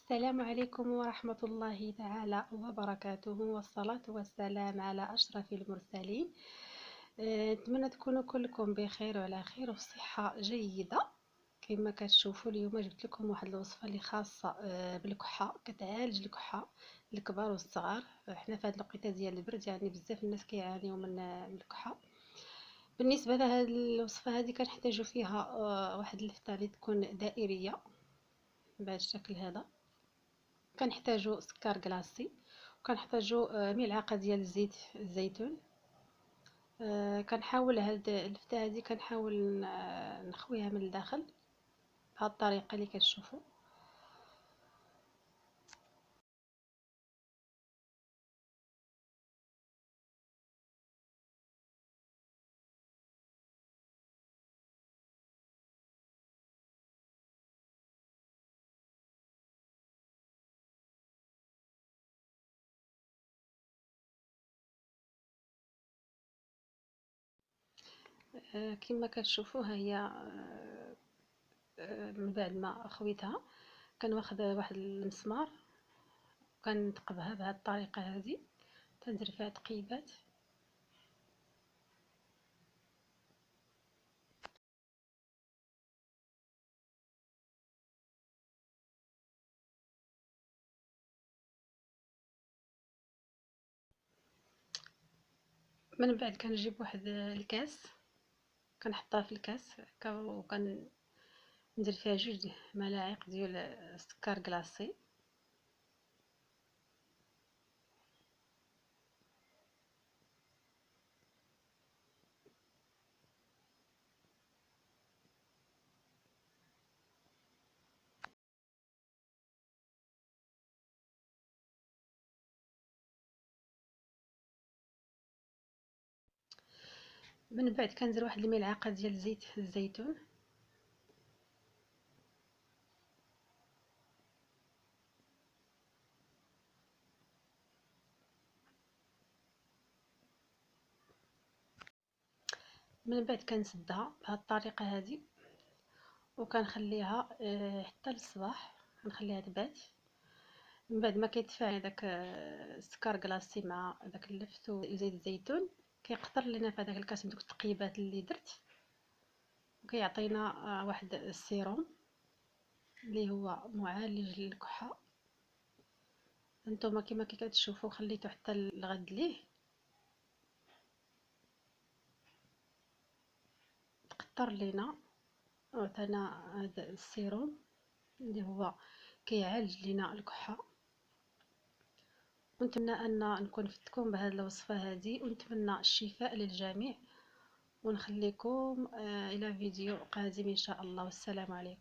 السلام عليكم ورحمة الله تعالى وبركاته، والصلاة والسلام على أشرف المرسلين. نتمنى تكونوا كلكم بخير وعلى خير وفي صحة جيدة. كما كتشوفوا اليوم جبت لكم واحد الوصفة اللي خاصة بالكحة، كتعالج الكحة الكبار والصغار. احنا في هذه الوقيته ديال البرد يعني بزاف الناس كيعانيو من الكحة. بالنسبة لهذه الوصفة هذه كنحتاجو فيها واحد اللفتة اللي تكون دائرية بهذا الشكل هذا. كنحتاجو سكر كلاصي، وكنحتاجو ملعقه ديال زيت الزيتون. كنحاول هاد اللفته هادي كنحاول نخويها من الداخل بهاد الطريقه اللي كتشوفوا. كما كتشوفوا ها هي. من بعد ما خويتها كنواخد واحد المسمار وكنثقبها بهاد الطريقه هذه، تندير فيها تقيبات. من بعد كنجيب واحد الكاس، كنحطها في الكاس هكا، وكندير فيها 2 ملاعق ديال السكر كلاصي. من بعد كندير واحد الملعقه ديال زيت الزيتون، من بعد كنسدها بهذه الطريقه هذه وكنخليها حتى للصباح، كنخليها تبات. من بعد ما كيتفاعل داك السكر كلاصي مع داك اللفت وزيت الزيتون، كيقطر لنا في هذاك الكاس بدوك التقيبات اللي درت، وكيعطينا واحد السيروم اللي هو معالج للكحه. انتما كما كتشوفوا خليته حتى الغد ليه تقطر لينا، وعطانا هذا السيروم اللي هو كيعالج لنا الكحه. ونتمنى ان نكون فدتكم بهذه الوصفه هذه، ونتمنى الشفاء للجميع، ونخليكم الى فيديو قادم ان شاء الله. والسلام عليكم.